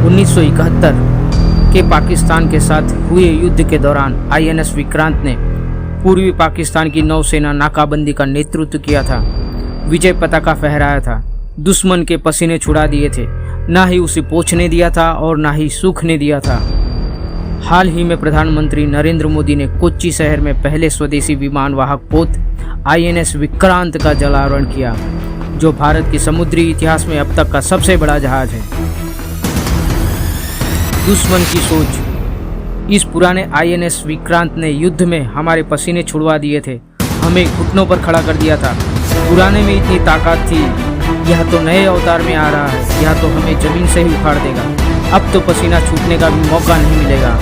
1971 के पाकिस्तान के साथ हुए युद्ध के दौरान INS विक्रांत ने पूर्वी पाकिस्तान की नौसेना नाकाबंदी का नेतृत्व किया था, विजय पताका फहराया था, दुश्मन के पसीने छुड़ा दिए थे, ना ही उसे पोंछने दिया था और ना ही सूखने दिया था। हाल ही में प्रधानमंत्री नरेंद्र मोदी ने कोच्चि शहर में पहले स्वदेशी विमान वाहक पोत INS विक्रांत का जलावरण किया, जो भारत के समुद्री इतिहास में अब तक का सबसे बड़ा जहाज है। दुश्मन की सोच। इस पुराने INS विक्रांत ने युद्ध में हमारे पसीने छुड़वा दिए थे, हमें घुटनों पर खड़ा कर दिया था। पुराने में इतनी ताकत थी, यह तो नए अवतार में आ रहा है, यह तो हमें जमीन से ही उखाड़ देगा। अब तो पसीना छूटने का भी मौका नहीं मिलेगा।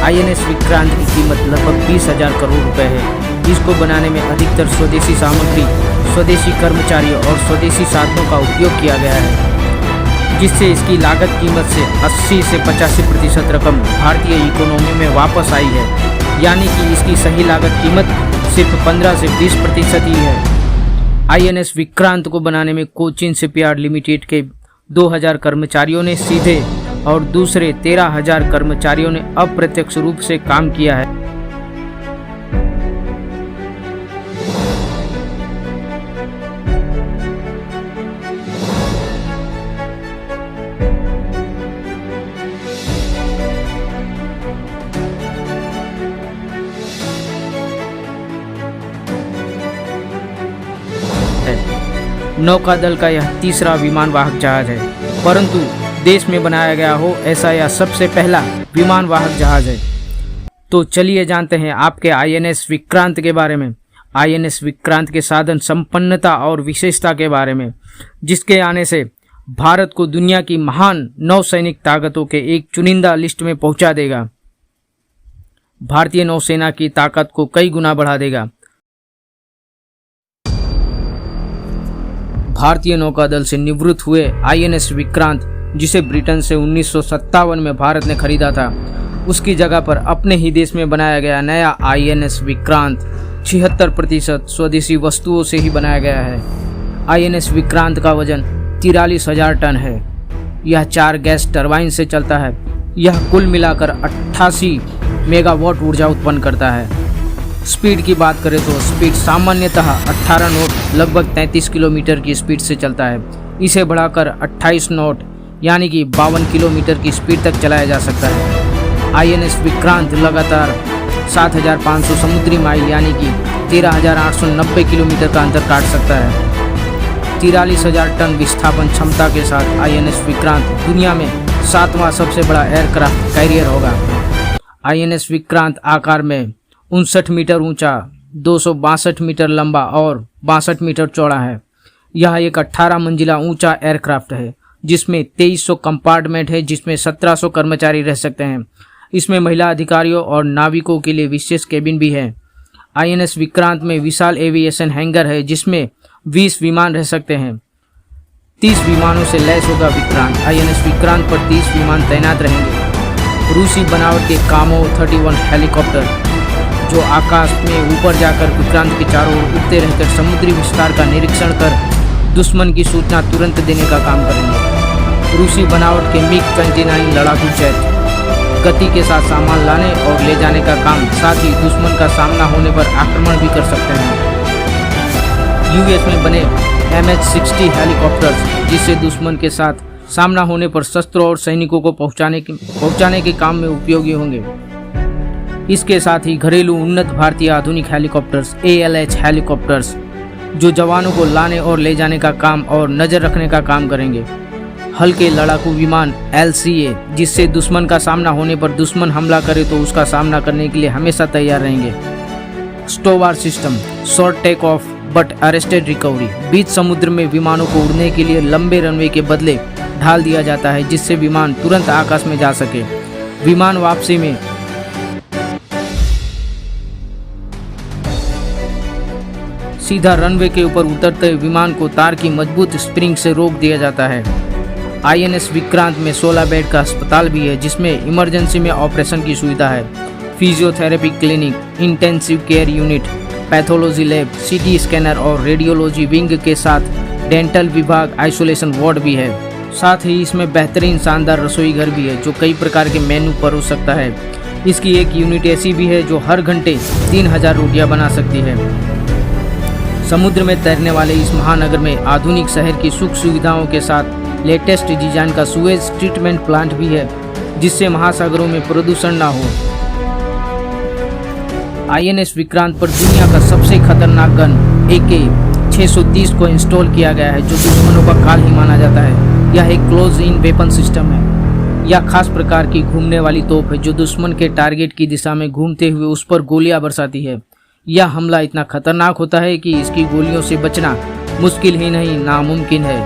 INS विक्रांत की कीमत लगभग 20,000 करोड़ रुपए है। इसको बनाने में अधिकतर स्वदेशी सामग्री, स्वदेशी कर्मचारियों और स्वदेशी साधनों का उपयोग किया गया है, जिससे इसकी लागत कीमत से 80 से 85% रकम भारतीय इकोनॉमी में वापस आई है, यानी कि इसकी सही लागत कीमत सिर्फ 15 से 20% ही है। INS विक्रांत को बनाने में कोचिन शिपयार्ड लिमिटेड के 2000 कर्मचारियों ने सीधे और दूसरे 13,000 कर्मचारियों ने अप्रत्यक्ष रूप से काम किया है। नौकादल का यह तीसरा विमान वाहक जहाज है, परंतु देश में बनाया गया हो ऐसा यह सबसे पहला विमान वाहक जहाज है। तो चलिए जानते हैं आपके INS विक्रांत के बारे में, INS विक्रांत के साधन संपन्नता और विशेषता के बारे में, जिसके आने से भारत को दुनिया की महान नौसैनिक ताकतों के एक चुनिंदा लिस्ट में पहुंचा देगा, भारतीय नौसेना की ताकत को कई गुना बढ़ा देगा। भारतीय नौकादल से निवृत्त हुए INS विक्रांत, जिसे ब्रिटेन से 1957 में भारत ने खरीदा था, उसकी जगह पर अपने ही देश में बनाया गया नया INS विक्रांत 76% स्वदेशी वस्तुओं से ही बनाया गया है। INS विक्रांत का वजन 43,000 टन है। यह 4 गैस टरबाइन से चलता है। यह कुल मिलाकर 88 मेगावाट ऊर्जा उत्पन्न करता है। स्पीड की बात करें तो स्पीड सामान्यतः 18 नॉट लगभग 33 किलोमीटर की स्पीड से चलता है। इसे बढ़ाकर 28 नॉट यानी कि 52 किलोमीटर की स्पीड तक चलाया जा सकता है। INS विक्रांत लगातार 7,500 समुद्री माइल यानी कि 13,890 किलोमीटर का अंतर काट सकता है। 43,000 टन विस्थापन क्षमता के साथ INS विक्रांत दुनिया में 7वां सबसे बड़ा एयरक्राफ्ट कैरियर होगा। INS विक्रांत आकार में 59 मीटर ऊंचा, 262 मीटर लंबा और 62 मीटर चौड़ा है। यह एक 18 मंजिला ऊंचा एयरक्राफ्ट है, जिसमें 2300 कंपार्टमेंट है, जिसमें 1700 कर्मचारी रह सकते हैं। इसमें महिला अधिकारियों और नाविकों के लिए विशेष केबिन भी है। INS विक्रांत में विशाल एविएशन हैंगर है, जिसमें 20 विमान रह सकते हैं। 30 विमानों से लैस होगा विक्रांत। INS विक्रांत पर 30 विमान तैनात रहेंगे। रूसी बनावट के कामो 31 हेलीकॉप्टर, जो आकाश में ऊपर जाकर विक्रांत के चारों ओर उड़ते रहकर समुद्री विस्तार का निरीक्षण कर दुश्मन की सूचना तुरंत देने का काम करेंगे। रूसी बनावट के MiG-29 लड़ाकू जेट गति के साथ सामान लाने और ले जाने का काम, साथ ही दुश्मन का सामना होने पर आक्रमण भी कर सकते हैं। US में बने MH-60 हेलीकॉप्टर्स, जिससे दुश्मन के साथ सामना होने पर शस्त्रों और सैनिकों को पहुंचाने के काम में उपयोगी होंगे। इसके साथ ही घरेलू उन्नत भारतीय आधुनिक हेलीकॉप्टर्स ALH हेलीकॉप्टर्स, जो जवानों को लाने और ले जाने का काम और नजर रखने का काम करेंगे। हल्के लड़ाकू विमान LCA, जिससे दुश्मन का सामना होने पर दुश्मन हमला करे तो उसका सामना करने के लिए हमेशा तैयार रहेंगे। STOBAR system, short take off but arrested recovery, बीच समुद्र में विमानों को उड़ने के लिए लंबे रनवे के बदले ढाल दिया जाता है, जिससे विमान तुरंत आकाश में जा सके। विमान वापसी में सीधा रनवे के ऊपर उतरते विमान को तार की मजबूत स्प्रिंग से रोक दिया जाता है। INS विक्रांत में 16 बेड का अस्पताल भी है, जिसमें इमरजेंसी में ऑपरेशन की सुविधा है। Physiotherapy clinic, intensive care unit, pathology lab, CT scanner और रेडियोलॉजी विंग के साथ डेंटल विभाग, आइसोलेशन वार्ड भी है। साथ ही इसमें बेहतरीन शानदार रसोई घर भी है जो कई प्रकार के मेनू परोस सकता है। इसकी एक यूनिट ऐसी भी है जो हर घंटे 3000 रोटियां बना सकती है। समुद्र में तैरने वाले इस महानगर में आधुनिक शहर की सुख सुविधाओं के साथ लेटेस्ट डिजाइन का सुएज ट्रीटमेंट प्लांट भी है जिससे महासागरों में प्रदूषण ना हो। INS विक्रांत पर दुनिया का सबसे खतरनाक गन AK-630 को इंस्टॉल किया गया है जो दुश्मनों का काल ही माना जाता है। यह एक क्लोज इन वेपन सिस्टम है। यह खास प्रकार की घूमने वाली तोप है जो दुश्मन के टारगेट की दिशा में घूमते हुए उस पर गोलियां बरसाती है। यह हमला इतना खतरनाक होता है कि इसकी गोलियों से बचना मुश्किल ही नहीं नामुमकिन है।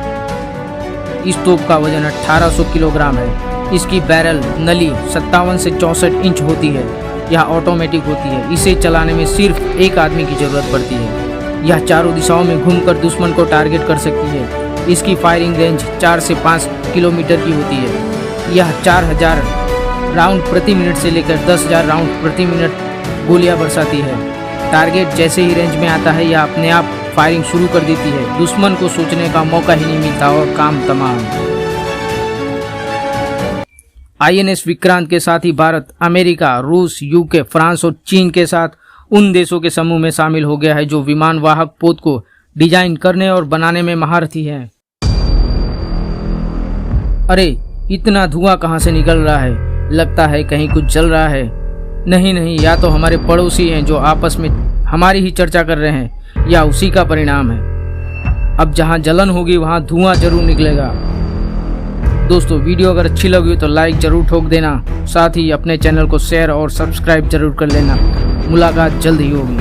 इस तोप का वजन 1800 किलोग्राम है। इसकी बैरल नली 57 से 64 इंच होती है। यह ऑटोमेटिक होती है। इसे चलाने में सिर्फ एक आदमी की जरूरत पड़ती है। यह चारों दिशाओं में घूमकर दुश्मन को टारगेट कर सकती है। इसकी फायरिंग रेंज 4 से 5 किलोमीटर की होती है। यह 4000 राउंड प्रति मिनट से लेकर 10,000 राउंड प्रति मिनट गोलियां बरसाती है। टारगेट जैसे ही रेंज में आता है यह अपने आप फायरिंग शुरू कर देती है। दुश्मन को सोचने का मौका ही नहीं मिलता और काम तमाम। INS विक्रांत के साथ ही भारत, अमेरिका, रूस, UK, फ्रांस और चीन के साथ उन देशों के समूह में शामिल हो गया है जो विमान वाहक पोत को डिजाइन करने और बनाने में महारथी हैं। अरे इतना धुआं कहां से निकल रहा है? लगता है कहीं कुछ जल रहा है। नहीं, या तो हमारे पड़ोसी हैं जो आपस में हमारी ही चर्चा कर रहे हैं या उसी का परिणाम है। अब जहां जलन होगी वहां धुआं जरूर निकलेगा। दोस्तों वीडियो अगर अच्छी लगी तो लाइक जरूर ठोक देना। साथ ही अपने चैनल को शेयर और सब्सक्राइब जरूर कर लेना। मुलाकात जल्द ही होगी।